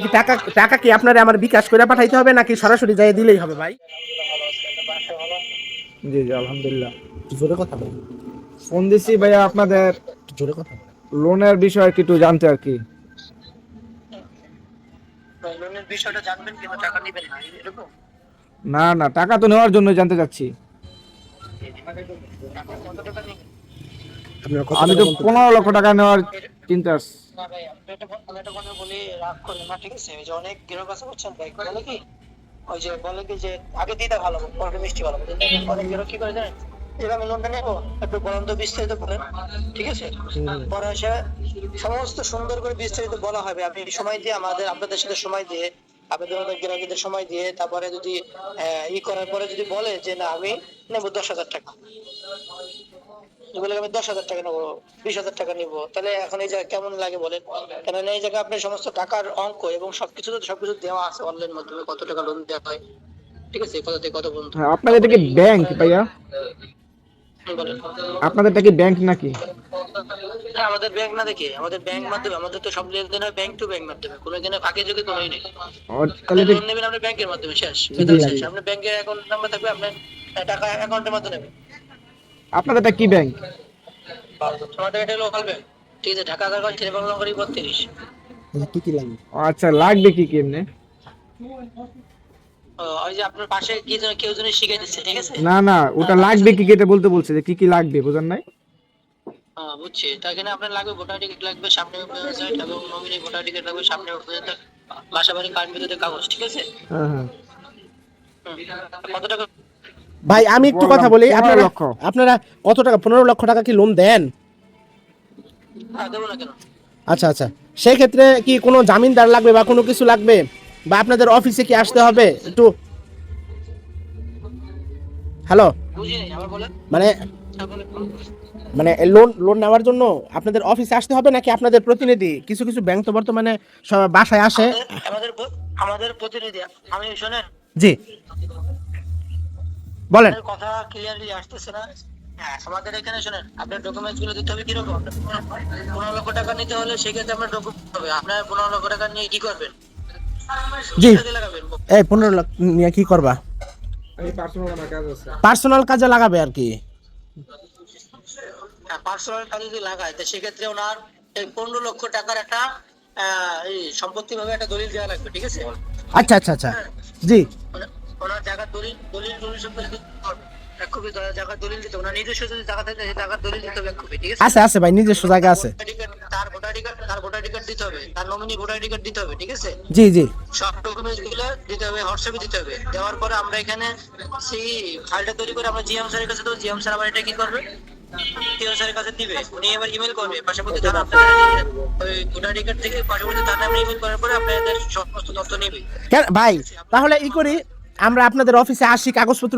কি টাকা টাকা কি আপনারা আমার বিকাশ করে পাঠাইতে হবে নাকি সরাসরি যাই দিলেই হবে ভাই? জি জি আলহামদুলিল্লাহ। জোরে কথা বলেন। ফোন দিছি ভাইয়া আপনাদের জোরে কথা বলেন। লোনের বিষয়ে একটু জানতে আর কি। লোনের বিষয়টা জানবেন কিন্তু টাকা নেবেন না এরকম? না না, টাকা তো নেওয়ার জন্য জানতে চাচ্ছি। কত টাকা নেবেন? আমি তো 15 লক্ষ টাকা নেওয়ার চিন্তা আছে। না ভাই, আপনি একটা কথা বলি, রাগ করেন না, ঠিক আছে? ওই যে অনেক গ্রাহক আছে বুঝছেন ভাই, বলে কি ওই যে বলে কি যে আগে দিতে ভালো, পরে মিষ্টি ভালো। অনেক গ্রাহক কি করে জানেন, এবার আমি লোনটা নেবো, একটু বলেন তো বিস্তারিত বলেন, ঠিক আছে? পরে এসে সমস্ত সুন্দর করে বিস্তারিত বলা হবে। আপনি সময় দিয়ে আপনাদের সাথে সময় দিয়ে, আপনাদের মতো গ্রাহকদের সময় দিয়ে, তারপরে যদি করার পরে যদি বলে যে না আমি নেবো 10,000 টাকা, বলে আমি 10,000 টাকা নেবো, 20,000 টাকা নিবো, তাহলে এখন এই জায়গায় কেমন লাগে বলেন? কেননা এই জায়গায় আপনার সমস্ত টাকার অঙ্ক এবং সবকিছু দেওয়া আছে অনলাইন মাধ্যমে, কত টাকা লোন দেওয়া হয়, ঠিক আছে, কত থেকে কত পর্যন্ত। হ্যাঁ, আপনাদের এটা কি ব্যাংক ভাইয়া? বলেন। আপনাদেরটা কি ব্যাংক নাকি? হ্যাঁ, আমাদের ব্যাংক না, দেখি আমাদের ব্যাংক মাধ্যমে, আমাদের তো সব লেনদেন হয় ব্যাংক টু ব্যাংক মাধ্যমে, কোনো এখানে ফাঁকে ঝুঁকি কোনোই নেই। তাহলে লোন নেবেন আপনি ব্যাংকের মাধ্যমে, শেষ, শেষ। আপনার ব্যাংকের অ্যাকাউন্ট নাম্বার থাকবে, আপনার টাকা অ্যাকাউন্টের মাধ্যমে নেবেন। আপনাদেরটা কি ব্যাংক? আমাদের এটা লোকাল ব্যাংক, ঠিক আছে, ঢাকা 11 টেলিফোন নম্বর 32। কি কি লাগবে? আচ্ছা, লাগবে কি কি এমনি? ওই যে আপনার পাশে কি যেন কেউ যেন শিখিয়ে দিচ্ছে, ঠিক আছে? না না, ওটা লাগবে কি কি এটা বলতে বলছে, যে কি কি লাগবে বুঝেন নাই? বুঝছি। তা এখানে আপনার লাগবে ভোটার টিকিট লাগবে, সামনে ওয়েবসাইট এবং নমিনি ভোটার টিকিট লাগবে, সামনে বাসা বাড়ি কার্ড বিদ্যুতের কাগজ, ঠিক আছে? হ্যাঁ হ্যাঁ। কত টাকা ভাই? আমি একটু কথা বলি, 15 আপনারা লক্ষ। আপনারা কত টাকা, 15 লক্ষ টাকা কি লোন দেন? দেবো না কেন? আচ্ছা আচ্ছা, সেই ক্ষেত্রে কি কোনো জামিনদার লাগবে বা কোনো কিছু লাগবে, বা আপনাদের অফিসে কি আসতে হবে একটু? হ্যালো, মানে মানে লোন লোন নেওয়ার জন্য আপনাদের অফিসে আসতে হবে নাকি আপনাদের প্রতিনিধি? কিছু কিছু ব্যাংক তো বর্তমানে সব বাসায় আসে। আমাদের আমাদের প্রতিনিধি, আমি শুনেন, জি বলেন। কথা ক্লিয়ারলি আসতেছে না। হ্যাঁ, আমাদের এখানে শুনেন, আপনার ডকুমেন্টস গুলো দিতে হবে। কিরকম? 15 লক্ষ টাকা নিতে হলে সেক্ষেত্রে আপনার ডকুমেন্ট হবে। আপনার 15 লক্ষ টাকা নিয়ে কি করবেন? জি, এই 15 লাখ নিয়ে কি করবা? এই পার্সোনাল কাজ আছে। পার্সোনাল কাজে লাগাবে আর কি। পার্সোনাল কাজে যদি লাগায়, তো সেক্ষেত্রে ওনার এই 15 লক্ষ টাকার একটা এই সম্পত্তি ভাবে একটা দলিল দেওয়া লাগবে, ঠিক আছে? আচ্ছা আচ্ছা আচ্ছা, জি। ওনার জায়গার দলিল দলিল দলিল সম্পত্তি এক কপি জায়গার দলিল দিতে, ওনার নিজস্ব যদি জায়গা থাকে সেই জায়গার দলিল দিতে হবে এক কপি, ঠিক আছে? আছে আছে ভাই, নিজস্ব জায়গা আছে। তার ভোটার টিকিট দিতে হবে, তার নমিনি ভোটার টিকিট দিতে হবে, ঠিক আছে? জি জি, সব ডকুমেন্টস গুলো দিতে হবে, হোয়াটসঅ্যাপে দিতে হবে। দেওয়ার পরে আমরা এখানে সেই ফাইলটা তৈরি করে আমরা জিএম স্যারের কাছে দেবো। জিএম স্যার আবার এটা কি করবে, টিও স্যারের কাছে দিবে, উনি এবার ইমেল করবে পাশাপাশি থানা, আপনাদের ওই ভোটার টিকিট থেকে পাশাপাশি থানা আমরা ইমেল করার পরে আপনাদের সমস্ত তথ্য নেবে। ভাই তাহলে ই করি, আমরা আপনাদের অফিসে আসি কাগজপত্র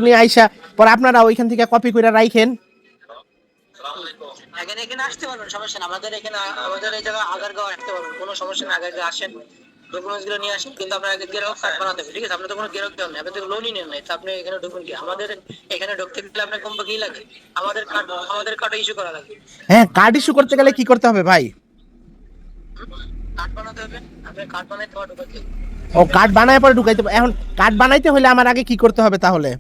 নিয়ে আইসা, পরে আপনারা ওইখান থেকে কপি করে রাখেন। এখানে আসতে পারবেন, সমস্যা না। আমাদের এখানে আমাদের এই জায়গায় আগারগাঁও আসতে পারবেন, কোনো সমস্যা না। আগারগাঁও আসেন, ডকুমেন্টস গুলো নিয়ে আসেন, কিন্তু আপনার আগে গ্রাহক কার্ড বানাতে হবে, ঠিক আছে? আপনি তো কোনো গ্রাহক দেন না, আপনি তো লোনই নেন নাই, তো আপনি এখানে ঢুকুন কি? আমাদের এখানে ঢুকতে গেলে আপনার কম কি লাগে? আমাদের কার্ড ইস্যু করা লাগে। হ্যাঁ, কার্ড ইস্যু করতে গেলে কি করতে হবে ভাই? কার্ড বানাতে হবে, আপনার কার্ড বানাইতে হবে, ঢুকাইতে হবে। ও, কার্ড বানায় পরে ঢুকাইতে হবে। এখন কার্ড বানাইতে হলে আমার আগে কি করতে হবে তাহলে?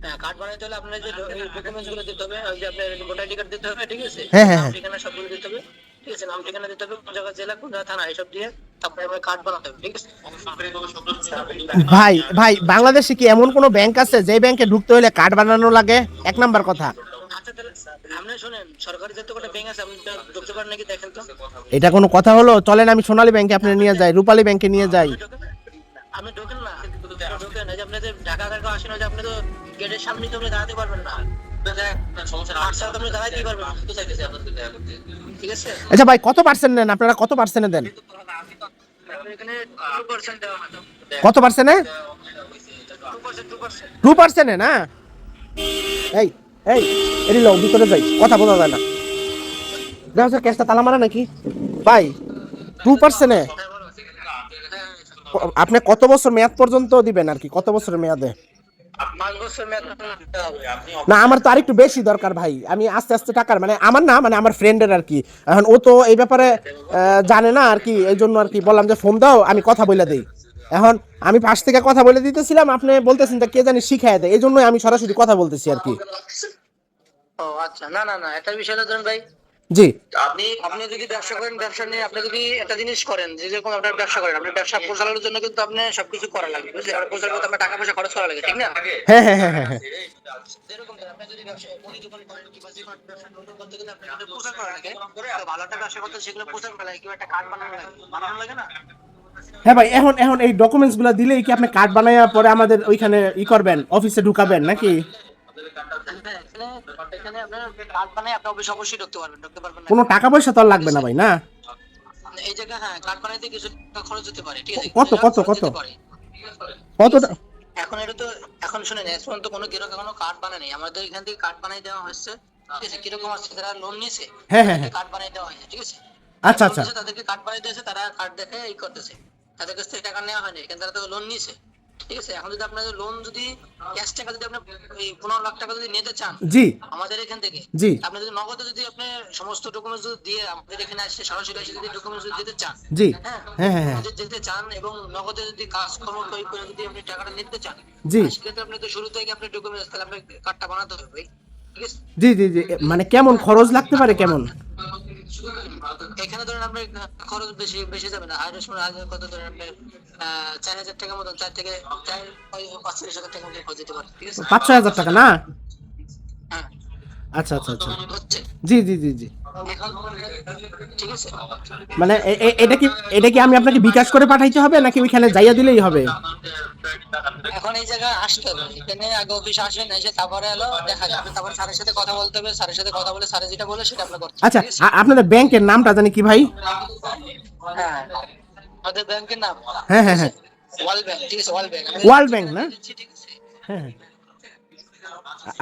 হ্যাঁ, কার্ড বানাইতে হলে আপনার যে ডকুমেন্টস গুলো দিতে হবে, ওই যে আপনার ভোটার টিকিট দিতে হবে, ঠিক আছে? হ্যাঁ হ্যাঁ, ঠিকানা সবগুলো দিতে হবে, ঠিক আছে? নাম ঠিকানা দিতে হবে, কোন জায়গা জেলা, কোন জায়গা থানা, এসব দিয়ে তারপরে আমরা কার্ড বানাতে হবে, ঠিক আছে? ভাই ভাই, বাংলাদেশে কি এমন কোন ব্যাংক আছে যে ব্যাংকে ঢুকতে হলে কার্ড বানানো লাগে? এক নাম্বার কথা। আচ্ছা তাহলে আপনি শুনেন, সরকারি যত কটা ব্যাংক আছে আপনি ঢুকতে পারেন নাকি দেখেন তো। এটা কোনো কথা হলো? চলেন আমি সোনালী ব্যাংকে আপনি নিয়ে যাই, রূপালী ব্যাংকে নিয়ে যাই। আপনি ঢোকেন না, ঢোকেন, এই যে আপনি যে ঢাকা আগারগাঁও আসেন, ওই যে আপনি তো গেটের সামনে তো আপনি দাঁড়াতে পারবেন না। আচ্ছা ভাই, কত পার্সেন্ট নেন আপনারা? কত পার্সেন্টে দেন? কত পার্সেন্টে? 2%, না? এই এই এরি লোক ভিতরে যাই, কথা বলা যায় না। দেখো স্যার, ক্যাশটা তালা মারা নাকি ভাই? 2%-এ আপনি কত বছর মেয়াদ পর্যন্ত দিবেন আর কি? কত বছরের মেয়াদে? 5 বছর মেয়াদ দিতে হবে আপনি। না আমার তো আরেকটু বেশি দরকার ভাই, আমি আস্তে আস্তে টাকার মানে আমার না মানে আমার ফ্রেন্ডের আর কি, এখন ও তো এই ব্যাপারে জানে না আর কি, এই জন্য আর কি বললাম যে ফোন দাও আমি কথা বলে দেই। এখন আমি পাশ থেকে কথা বলে দিতেছিলাম, আপনি বলতেছেন যে কে জানি শিখায় দেয়, এই জন্যই আমি সরাসরি কথা বলতেছি আর কি। ও আচ্ছা, না না না, একটা বিষয় হলো ধরুন ভাই, জি আপনি আপনি যদি ব্যবসা করেন, ব্যবসা নিয়ে আপনি যদি একটা জিনিস করেন, যে যেরকম আপনার ব্যবসা করেন, আপনার ব্যবসা পরিচালনার জন্য কিন্তু আপনি সবকিছু করা লাগবে, বুঝলেন? আর পরিচালনা করতে আপনার টাকা পয়সা খরচ করা লাগে, ঠিক না? হ্যাঁ হ্যাঁ হ্যাঁ হ্যাঁ হ্যাঁ। যেরকম ধরেন, আপনি যদি ব্যবসা মুদি দোকান করেন কিংবা যে কোনো ব্যবসা নতুন করতে গেলে আপনার কিন্তু প্রচার করা লাগে, তো ভালো একটা ব্যবসা করতে সেগুলো প্রচার করা লাগে, কিংবা একটা কার্ড বানানো লাগে না? হ্যাঁ ভাই, এখন এখন এই ডকুমেন্টস গুলো দিলেই কি আপনি কার্ড বানাইয়া পরে আমাদের ওইখানে ই করবেন, অফিসে ঢুকাবেন নাকি? হ্যাঁ, এখানে আপনার কার্ড বানায় আপনি অফিসে অবশ্যই ঢুকতে পারবেন না। কোনো টাকা পয়সা তো আর লাগবে না ভাই, না? এই জায়গায় হ্যাঁ, কার্ড বানাইতে কিছু টাকা খরচ হতে পারে, ঠিক আছে? কত কত কত কত এখন এটা তো, এখন শুনেন, এখন তো কোনো কেউ কোনো কার্ড বানায়নি, আমাদের এখান থেকে কার্ড বানাই দেওয়া হচ্ছে, ঠিক আছে? কিরকম আছে, যারা লোন নিয়েছে হ্যাঁ হ্যাঁ হ্যাঁ। কার্ড বানাই দেওয়া হয়েছে, ঠিক আছে? আচ্ছা loan আচ্ছা নিয়েছে, তাদেরকে কার্ড বানাই দিয়েছে, তারা কার্ড দেখে এই করতেছে, তাদের কাছ থেকে টাকা নেওয়া হয়নি, কিন্তু তারা তো লোন নিয়েছে, ঠিক আছে? এখন যদি আপনাদের লোন যদি ক্যাশ টাকা যদি আপনি এই 15 লাখ টাকা যদি নিতে চান জি আমাদের এখান থেকে, জি আপনি যদি নগদে যদি আপনি সমস্ত ডকুমেন্টস যদি দিয়ে আমাদের এখানে আসে সরাসরি এসে যদি ডকুমেন্টস যদি দিতে চান, জি হ্যাঁ হ্যাঁ হ্যাঁ হ্যাঁ যদি যেতে চান এবং নগদে যদি কাজকর্ম তৈরি করে যদি আপনি টাকাটা নিতে চান, জি সেক্ষেত্রে আপনি তো শুরু থেকে আপনি ডকুমেন্টস, তাহলে আপনি কার্ডটা বানাতে হবে ভাই, ঠিক আছে? জি জি জি, মানে কেমন খরচ লাগতে পারে কেমন? এখানে ধরেন আপনার খরচ বেশি বেশি যাবে না, হাজার সময় হাজার কত ধরেন আপনার 4,000 টাকার মতন, 45,000 টাকার মতো খরচ যেতে পারে, ঠিক আছে? 5-6 হাজার টাকা না? হ্যাঁ, আচ্ছা আচ্ছা আচ্ছা, হচ্ছে জি জি জি জি। এখন, ঠিক আছে? মানে এটা কি আমি আপনাকে বিকাশ করে পাঠাইতে হবে নাকি ওইখানে যাইয়া দিলেই হবে? এখন এই জায়গায় আসতে হবে, এখানে আগে অফিসে আসবেন, এসে তারপরে এলো দেখা যাবে, তারপর স্যারের সাথে কথা বলতে হবে, স্যারের সাথে কথা বলে স্যারে যেটা বলে সেটা আপনি করতে হবে, আচ্ছা, ঠিক আছে? আপনাদের ব্যাংকের নামটা জানি কি ভাই? হ্যাঁ, আমাদের ব্যাংকের নাম হ্যাঁ হ্যাঁ হ্যাঁ, ওয়ার্ল্ড ব্যাংক, ঠিক আছে? ওয়ার্ল্ড ব্যাংক, ওয়ার্ল্ড ব্যাংক না? ঠিক আছে? হ্যাঁ হ্যাঁ।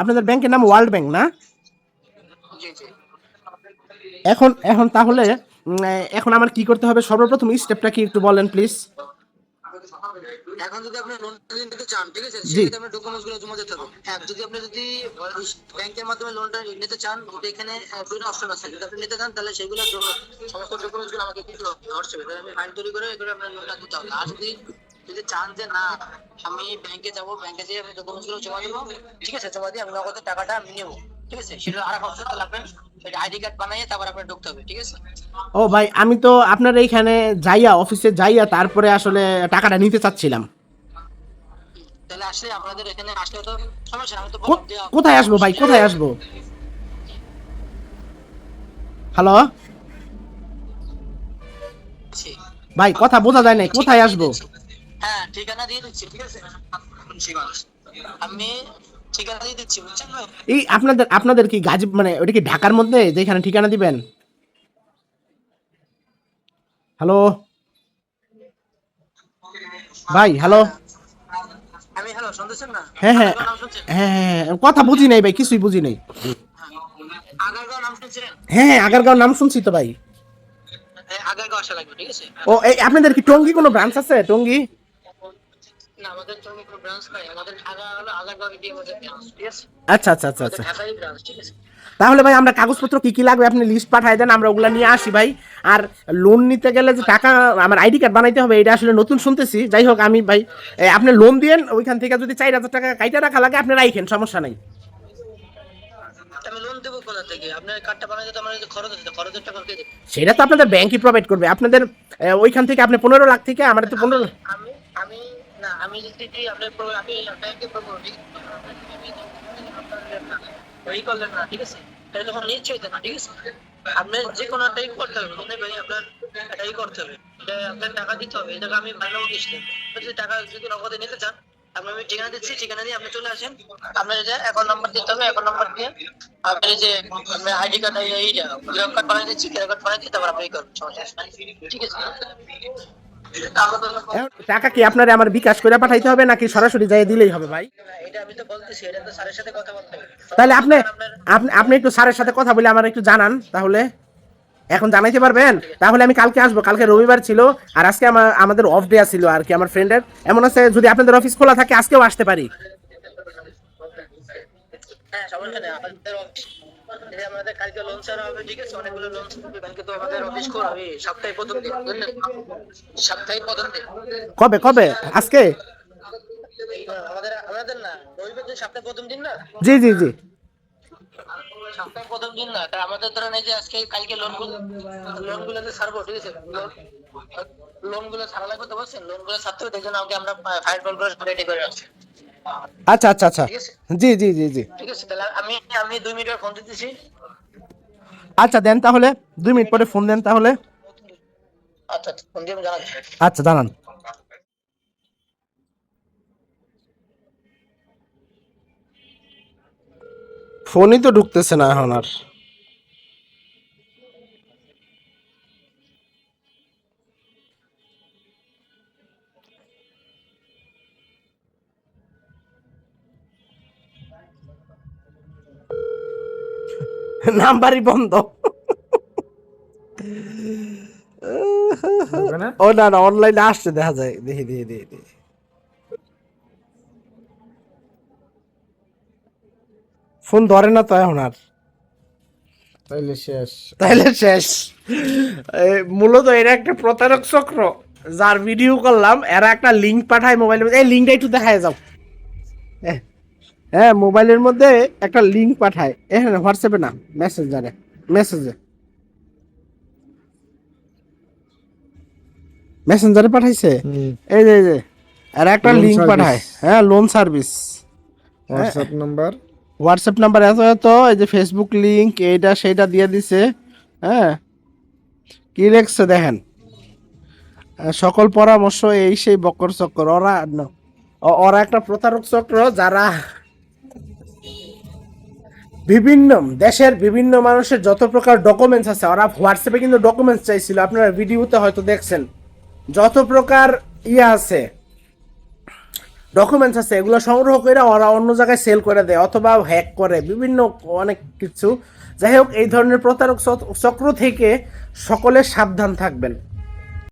আপনাদের ব্যাংকের নাম ওয়ার্ল্ড ব্যাংক না? জি জি। এখন এখন তাহলে এখন আমার কি করতে হবে, সর্বপ্রথম স্টেপটা কি একটু বলেন প্লিজ? এখন যদি আপনি লোন নিতে চান, ঠিক আছে, জি সেক্ষেত্রে আপনার ডকুমেন্টস গুলো জমা দিতে হবে। হ্যাঁ, যদি আপনি ব্যাংকের মাধ্যমে লোনটা নিতে চান, ওটা এখানে দুটো অপশন আছে, যদি আপনি নিতে চান তাহলে সেগুলো সমস্ত ডকুমেন্টস গুলো আমাকে দিতে হবে, হোয়াটসঅ্যাপে আমি ফাইল তৈরি করে এগুলো আপনার লোনটা দিতে হবে। আর যদি যদি চান যে না আমি ব্যাংকে যাব, ব্যাংকে যেয়ে আমি ডকুমেন্টস গুলো জমা দেবো, ঠিক আছে, জমা দিয়ে আমি নগদ টাকাটা আমি নেবো, ঠিক আছে, সেটা আর এক অপশন, তাহলে আপনার আইডি কার্ড বানিয়ে তারপর আপনার ঢুকতে হবে, ঠিক আছে? ও ভাই, আমি তো আপনার এইখানে যাইয়া অফিসে যাইয়া তারপরে আসলে টাকাটা নিতে চাচ্ছিলাম। তাহলে আসলে আপনাদের এখানে আসলে তো সমস্যা নেই, আমি তো কোথায় আসবো ভাই, কোথায় আসবো? হ্যালো ভাই, কথা বোঝা যায় না, কোথায় আসবো? হ্যাঁ, ঠিকানা দিয়ে দিচ্ছি, ঠিক আছে? আমি ঠিকানা দিয়ে দিচ্ছি, বুঝছেন ভাই? এই আপনাদের আপনাদের কি গাজী মানে ওটা কি ঢাকার মধ্যে যেখানে ঠিকানা দিবেন? হ্যালো ভাই, হ্যালো। আমি হ্যালো শুনতেছেন না? হ্যাঁ হ্যাঁ আগারগাঁও নাম শুনছেন? হ্যাঁ হ্যাঁ হ্যাঁ, কথা বুঝি নাই ভাই, কিছুই বুঝি নাই। আগারগাঁও নাম শুনছিলেন? হ্যাঁ হ্যাঁ, আগারগাঁও নাম শুনছি তো ভাই। আগারগাঁও আসা লাগবে, ঠিক আছে? ও এই আপনাদের কি টঙ্গী কোনো ব্রাঞ্চ আছে, টঙ্গী? না, আমাদের তো কোনো ব্রাঞ্চ নাই, আমাদের ঢাকা হলো আগারগাঁও এটিএম এর ব্রাঞ্চ, ঠিক আছে? আচ্ছা আচ্ছা আচ্ছা আমাদের আচ্ছা। ঢাকারই ব্রাঞ্চ, ঠিক আছে? তাহলে ভাই আমরা কাগজপত্র কি কি লাগবে আপনি লিস্ট পাঠায় দেন, আমরা ওগুলা নিয়ে আসি ভাই। আর লোন নিতে গেলে যে টাকা আমার আইডি কার্ড বানাইতে হবে, এটা আসলে নতুন শুনতেছি। যাই হোক, আমি ভাই আপনি লোন দিয়েন, ওইখান থেকে যদি 4,000 টাকা কাইটা রাখা লাগে আপনি রাখেন, সমস্যা নাই। আমি লোন দেবো কোথা থেকে? আপনার কার্ডটা বানাইতে তো আমার যে খরচ আছে, খরচের টাকা কে দেবে? সেটা তো আপনাদের ব্যাংকই প্রোভাইড করবে, আপনাদের ওইখান থেকে আপনি 15 লাখ থেকে আমার তো 15 লাখ। আমি আমি না, আমি যদি আপনার আমি ব্যাংকে ওই করলেন না, ঠিক আছে? তাহলে তখন নিশ্চয়ই না, ঠিক আছে? আপনার যে কোনো একটাই করতে হবে, মানে ভাই আপনার এটাই করতে হবে, এটা আপনার টাকা দিতে হবে, এটাকে আমি ভালো কিছু দেবো। যদি টাকা যদি নগদে নিতে চান, আমি ঠিকানা দিচ্ছি, ঠিকানা দিয়ে আপনি চলে আসেন, আপনার যে অ্যাকাউন্ট নাম্বার দিতে হবে, অ্যাকাউন্ট নাম্বার দিয়ে আপনার যে আপনার আইডি কার্ড এইটা ক্রেডিট কার্ড বানিয়ে দিচ্ছি, ক্রেডিট কার্ড বানিয়ে দিয়ে তারপর আপনি করবেন, সমস্যা নাই, ঠিক আছে? এখন টাকা কি আপনারে আমার বিকাশ করে পাঠাইতে হবে নাকি সরাসরি যাই দিলেই হবে ভাই? এটা আমি তো বলতেছি, এটা তো স্যারের সাথে কথা বলতে হবে। তাহলে আপনি আপনি আপনি একটু স্যারের সাথে কথা বলে আমার একটু জানান তাহলে। এখন জানাইতে পারবেন? তাহলে আমি কালকে আসবো, কালকে রবিবার ছিল আর আজকে আমাদের অফ ডে ছিল আর কি আমার ফ্রেন্ডের। এমন আছে যদি আপনাদের অফিস খোলা থাকে আজকেও আসতে পারি। সমস্যা নেই, আমাদের অফিস আমাদের কালকে লোন ছাড়া হবে, ঠিক আছে? অনেকগুলো লোন হবে কালকে, তো আমাদের অফিস খোলা হবে সপ্তাহে প্রথম দিন, বুঝলেন? সপ্তাহে প্রথম দিন। কবে কবে? আজকে? আমাদের আমাদের না, রবিবার দিন সপ্তাহে প্রথম দিন না? জি জি জি। সপ্তাহে প্রথম দিন না, তা আমাদের ধরেন এই যে আজকে কালকে লোনগুলো ছাড়বো, ঠিক আছে? লোনগুলো ছাড়া লাগবে তো, বলছেন লোনগুলো ছাড়তে হবে, তাই জন্য আমাকে আমরা ফাইল কল করে রেডি করে রাখছি। আচ্ছা আচ্ছা আচ্ছা, ঠিক আছে, জি জি জি জি। ঠিক আছে, তাহলে আমি আমি 2 মিনিট ফোন দিতেছি। আচ্ছা দেন তাহলে, 2 মিনিট পরে ফোন দেন তাহলে। আচ্ছা আচ্ছা, ফোন দিয়ে আমি জানাচ্ছি। আচ্ছা জানান। ফোনই তো ঢুকতেছে না এখন আর। নাম্বারই বন্ধ। ও না না, অনলাইনে আসছে দেখা যায়, দেখি দেখি দেখি দেখি। ফোন ধরে না তো এখন আর, তাইলে শেষ। তাইলে শেষ। মূলত এরা একটা প্রতারক চক্র, যার ভিডিও করলাম, এরা একটা লিঙ্ক পাঠায় মোবাইলের মধ্যে, এই লিঙ্কটা একটু দেখায় যাও। হ্যাঁ, মোবাইলের মধ্যে একটা লিঙ্ক পাঠায়, হ্যাঁ হোয়াটসঅ্যাপে না, মেসেঞ্জারে, মেসেজে, মেসেঞ্জারে পাঠাইছে। এই যে এরা একটা Loan লিঙ্ক service। পাঠায়, হ্যাঁ loan service, WhatsApp number. WhatsApp number এত এত, এই যে ফেসবুক লিঙ্ক, এইটা সেইটা দিয়ে দিছে। হ্যাঁ, কি লিখছে দেখেন, সকল পরামর্শ এই সেই বক্কর চক্কর। ওরা একটা প্রতারক চক্র, যারা বিভিন্ন দেশের বিভিন্ন মানুষের যত প্রকার ডকুমেন্টস আছে, ওরা হোয়াটসঅ্যাপে কিন্তু ডকুমেন্টস চাইছিল, আপনারা ভিডিওতে হয়তো দেখছেন, যত প্রকার ইয়ে আছে, ডকুমেন্টস আছে, এগুলো সংগ্রহ করে ওরা অন্য জায়গায় সেল করে দেয় অথবা হ্যাক করে, বিভিন্ন অনেক কিছু। যাই হোক, এই ধরনের প্রতারক চক্র থেকে সকলে সাবধান থাকবেন।